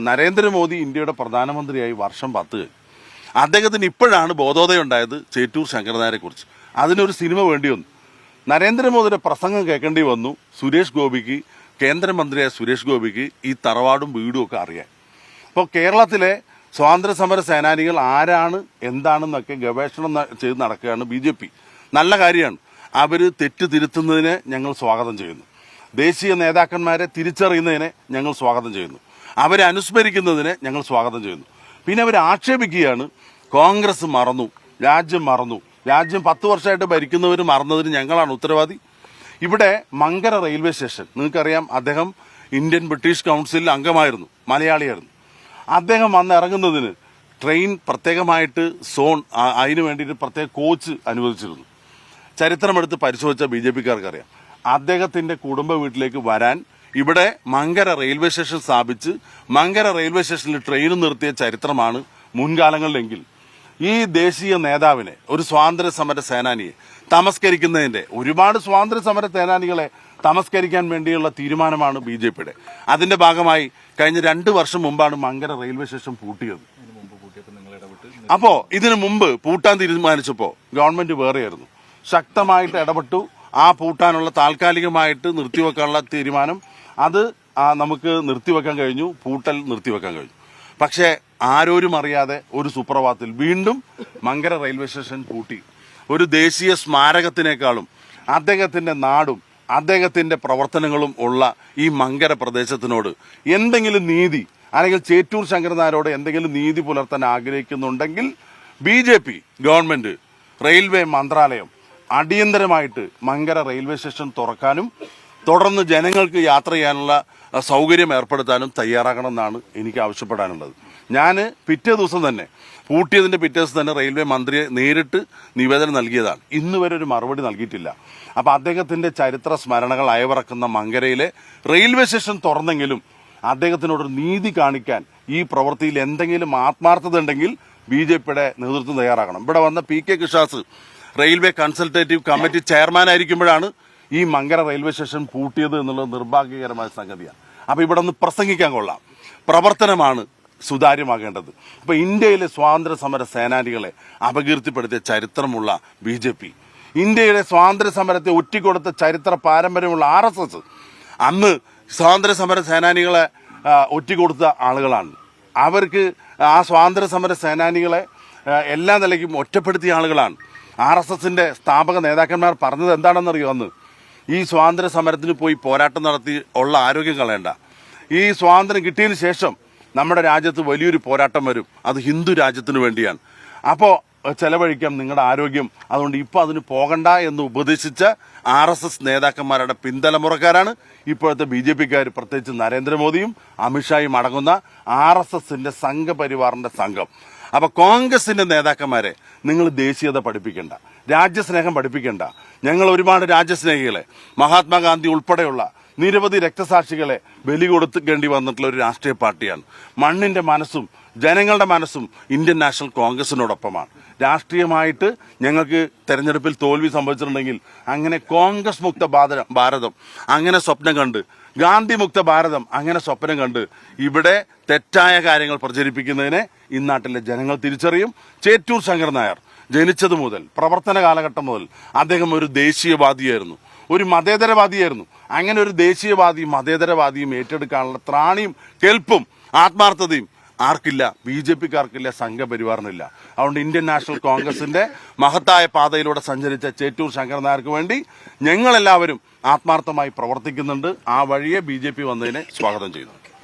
നരേന്ദ്രമോദി ഇന്ത്യയുടെ പ്രധാനമന്ത്രിയായി വർഷം 10 കഴിഞ്ഞു. അദ്ദേഹത്തിന് ഇപ്പോഴാണ് ബോധോദയം ഉണ്ടായത് ചേറ്റൂർ ശങ്കരനായരെ കുറിച്ച്. അതിനൊരു സിനിമ വേണ്ടി വന്നു. നരേന്ദ്രമോദിയുടെ പ്രസംഗം കേൾക്കേണ്ടി വന്നു സുരേഷ് ഗോപിക്ക്, കേന്ദ്രമന്ത്രിയായ സുരേഷ് ഗോപിക്ക് ഈ തറവാടും വീടും ഒക്കെ അറിയാൻ. അപ്പോൾ കേരളത്തിലെ സ്വാതന്ത്ര്യ സമര സേനാനികൾ ആരാണ് എന്താണെന്നൊക്കെ ഗവേഷണം ചെയ്ത് നടക്കുകയാണ് BJP. നല്ല കാര്യമാണ്. അവർ തെറ്റ് തിരുത്തുന്നതിനെ ഞങ്ങൾ സ്വാഗതം ചെയ്യുന്നു. ദേശീയ നേതാക്കന്മാരെ തിരിച്ചറിയുന്നതിനെ ഞങ്ങൾ സ്വാഗതം ചെയ്യുന്നു. അവരെ അനുസ്മരിക്കുന്നതിനെ ഞങ്ങൾ സ്വാഗതം ചെയ്യുന്നു. പിന്നെ അവർ ആക്ഷേപിക്കുകയാണ് കോൺഗ്രസ് മറന്നു, രാജ്യം മറന്നു. രാജ്യം 10 വർഷമായിട്ട് ഭരിക്കുന്നവർ മറന്നതിന് ഞങ്ങളാണ് ഉത്തരവാദി. ഇവിടെ മങ്കര റെയിൽവേ സ്റ്റേഷൻ നിങ്ങൾക്കറിയാം, അദ്ദേഹം ഇന്ത്യൻ ബ്രിട്ടീഷ് കൗൺസിലിൽ അംഗമായിരുന്നു, മലയാളിയായിരുന്നു. അദ്ദേഹം വന്ന് ഇറങ്ങുന്നതിന് ട്രെയിൻ പ്രത്യേകമായിട്ട് സോൺ, അതിനു വേണ്ടിയിട്ട് പ്രത്യേക കോച്ച് അനുവദിച്ചിരുന്നു. ചരിത്രമെടുത്ത് പരിശോധിച്ച BJPക്കാർക്ക് അറിയാം. അദ്ദേഹത്തിന്റെ കുടുംബ വീട്ടിലേക്ക് വരാൻ ഇവിടെ മങ്കര റെയിൽവേ സ്റ്റേഷൻ സ്ഥാപിച്ച് മങ്കര റെയിൽവേ സ്റ്റേഷനിൽ ട്രെയിൻ നിർത്തിയ ചരിത്രമാണ് മുൻകാലങ്ങളിലെങ്കിൽ ഈ ദേശീയ നേതാവിനെ, ഒരു സ്വാതന്ത്ര്യ സമര സേനാനിയെ തമസ്കരിക്കുന്നതിന്റെ, ഒരുപാട് സ്വാതന്ത്ര്യ സമര സേനാനികളെ തമസ്കരിക്കാൻ വേണ്ടിയുള്ള തീരുമാനമാണ് BJPയുടെ. അതിന്റെ ഭാഗമായി കഴിഞ്ഞ 2 വർഷം മുമ്പാണ് മങ്കര റെയിൽവേ സ്റ്റേഷൻ പൂട്ടിയത്. അപ്പോ ഇതിനു മുമ്പ് പൂട്ടാൻ തീരുമാനിച്ചപ്പോ ഗവൺമെന്റ് വേറെയായിരുന്നു, ശക്തമായിട്ട് ഇടപെട്ടു. ആ പൂട്ടാനുള്ള താൽക്കാലികമായിട്ട് നിർത്തിവെക്കാനുള്ള തീരുമാനം അത് നമുക്ക് നിർത്തിവെക്കാൻ കഴിഞ്ഞു, പൂട്ടൽ നിർത്തിവെക്കാൻ കഴിഞ്ഞു. പക്ഷേ ആരോരും അറിയാതെ ഒരു സുപ്രഭാതത്തിൽ വീണ്ടും മങ്കര റെയിൽവേ സ്റ്റേഷൻ പൂട്ടി. ഒരു ദേശീയ സ്മാരകത്തിനേക്കാളും അദ്ദേഹത്തിന്റെ നാടും അദ്ദേഹത്തിന്റെ പ്രവർത്തനങ്ങളും ഉള്ള ഈ മങ്കര പ്രദേശത്തിനോട് എന്തെങ്കിലും നീതി, അല്ലെങ്കിൽ ചേറ്റൂർ ശങ്കരനായരോട് എന്തെങ്കിലും നീതി പുലർത്താൻ ആഗ്രഹിക്കുന്നുണ്ടെങ്കിൽ BJP ഗവൺമെന്റ്, റെയിൽവേ മന്ത്രാലയം അടിയന്തരമായിട്ട് മങ്കര റെയിൽവേ സ്റ്റേഷൻ തുറക്കാനും തുടർന്ന് ജനങ്ങൾക്ക് യാത്ര ചെയ്യാനുള്ള സൗകര്യം ഏർപ്പെടുത്താനും തയ്യാറാകണമെന്നാണ് എനിക്ക് ആവശ്യപ്പെടാനുള്ളത്. ഞാൻ പിറ്റേ ദിവസം തന്നെ, പൂട്ടിയതിന്റെ പിറ്റേ ദിവസം തന്നെ റെയിൽവേ മന്ത്രിയെ നേരിട്ട് നിവേദനം നൽകിയതാണ്. ഇന്ന് വരെ ഒരു മറുപടി നൽകിയിട്ടില്ല. അപ്പൊ അദ്ദേഹത്തിന്റെ ചരിത്ര സ്മരണകൾ അയവിറക്കുന്ന മങ്കരയിലെ റെയിൽവേ സ്റ്റേഷൻ തുറന്നെങ്കിലും അദ്ദേഹത്തിനോടൊരു നീതി കാണിക്കാൻ, ഈ പ്രവൃത്തിയിൽ എന്തെങ്കിലും ആത്മാർത്ഥത ഉണ്ടെങ്കിൽ BJPയുടെ നേതൃത്വം തയ്യാറാകണം. ഇവിടെ വന്ന PK Krishnadas railway consultative committee chairman ആയിരിക്കുമ്പോഴാണ് ഈ മങ്കര റെയിൽവേ സ്റ്റേഷൻ പൂട്ടിയത് എന്നുള്ളത് നിർഭാഗ്യകരമായ സംഗതിയാണ്. അപ്പൊ ഇവിടെ ഒന്ന് പ്രസംഗിക്കാൻ കൊള്ളാം, പ്രവർത്തനമാണ് സുതാര്യമാകേണ്ടത്. അപ്പൊ ഇന്ത്യയിലെ സ്വാതന്ത്ര്യ സമര സേനാനികളെ അപകീർത്തിപ്പെടുത്തിയ ചരിത്രമുള്ള BJP, ഇന്ത്യയുടെ സ്വാതന്ത്ര്യ സമരത്തെ ഒറ്റിക്കൊടുത്ത ചരിത്ര പാരമ്പര്യമുള്ള RSS അന്ന് സ്വാതന്ത്ര്യ സമര സേനാനികളെ ഒറ്റിക്കൊടുത്ത ആളുകളാണ്. അവർക്ക് ആ സ്വാതന്ത്ര്യ സമര സേനാനികളെ എല്ലാ നിലയ്ക്കും ഒറ്റപ്പെടുത്തിയ ആളുകളാണ്. RSSന്റെ സ്ഥാപക നേതാക്കന്മാർ പറഞ്ഞത് എന്താണെന്നറിയോ? അന്ന് ഈ സ്വാതന്ത്ര്യ സമരത്തിന് പോയി പോരാട്ടം നടത്തി ഉള്ള ആരോഗ്യം കളയണ്ട, ഈ സ്വാതന്ത്ര്യം കിട്ടിയതിന് ശേഷം നമ്മുടെ രാജ്യത്ത് വലിയൊരു പോരാട്ടം വരും, അത് ഹിന്ദു രാജ്യത്തിന് വേണ്ടിയാണ്, അപ്പോൾ ചെലവഴിക്കാം നിങ്ങളുടെ ആരോഗ്യം, അതുകൊണ്ട് ഇപ്പൊ അതിന് പോകണ്ട എന്ന് ഉപദേശിച്ച RSS നേതാക്കന്മാരുടെ പിന്തലമുറക്കാരാണ് ഇപ്പോഴത്തെ BJPക്കാർ, പ്രത്യേകിച്ച് നരേന്ദ്രമോദിയും അമിത്ഷായും അടങ്ങുന്ന RSSന്റെ സംഘപരിവാറിന്റെ സംഘം. അപ്പൊ കോൺഗ്രസിന്റെ നേതാക്കന്മാരെ നിങ്ങൾ ദേശീയത പഠിപ്പിക്കണ്ട, രാജ്യസ്നേഹം പഠിപ്പിക്കണ്ട. ഞങ്ങൾ ഒരുപാട് രാജ്യസ്നേഹികളെ, മഹാത്മാഗാന്ധി ഉൾപ്പെടെയുള്ള നിരവധി രക്തസാക്ഷികളെ ബലി കൊടുക്കേണ്ടി വന്നിട്ടുള്ള ഒരു രാഷ്ട്രീയ പാർട്ടിയാണ്. മണ്ണിന്റെ മനസ്സും ജനങ്ങളുടെ മനസ്സും ഇന്ത്യൻ നാഷണൽ കോൺഗ്രസിനോടൊപ്പമാണ്. രാഷ്ട്രീയമായിട്ട് ഞങ്ങൾക്ക് തെരഞ്ഞെടുപ്പിൽ തോൽവി സംഭവിച്ചിട്ടുണ്ടെങ്കിൽ അങ്ങനെ കോൺഗ്രസ് മുക്ത ഭാരതം അങ്ങനെ സ്വപ്നം കണ്ട്, ഗാന്ധി മുക്ത ഭാരതം അങ്ങനെ സ്വപ്നം കണ്ട് ഇവിടെ തെറ്റായ കാര്യങ്ങൾ പ്രചരിപ്പിക്കുന്നതിനെ ഇന്നാട്ടിലെ ജനങ്ങൾ തിരിച്ചറിയും. ചേറ്റൂർ ശങ്കർ നായർ ജനിച്ചത് മുതൽ, പ്രവർത്തന കാലഘട്ടം മുതൽ അദ്ദേഹം ഒരു ദേശീയവാദിയായിരുന്നു, ഒരു മതേതരവാദിയായിരുന്നു. അങ്ങനെ ഒരു ദേശീയവാദിയും മതേതരവാദിയും ഏറ്റെടുക്കാനുള്ള ത്രാണിയും കെൽപ്പും ആത്മാർത്ഥതയും ആർക്കില്ല? BJPക്കാർക്കില്ല, സംഘപരിവാറിനില്ല. അതുകൊണ്ട് ഇന്ത്യൻ നാഷണൽ കോൺഗ്രസിന്റെ മഹത്തായ പാതയിലൂടെ സഞ്ചരിച്ച ചേറ്റൂർ ശങ്കർ നായർക്ക് വേണ്ടി ഞങ്ങളെല്ലാവരും ആത്മാർത്ഥമായി പ്രവർത്തിക്കുന്നുണ്ട്. ആ വഴിയെ BJP വന്നതിനെ സ്വാഗതം ചെയ്യുന്നു.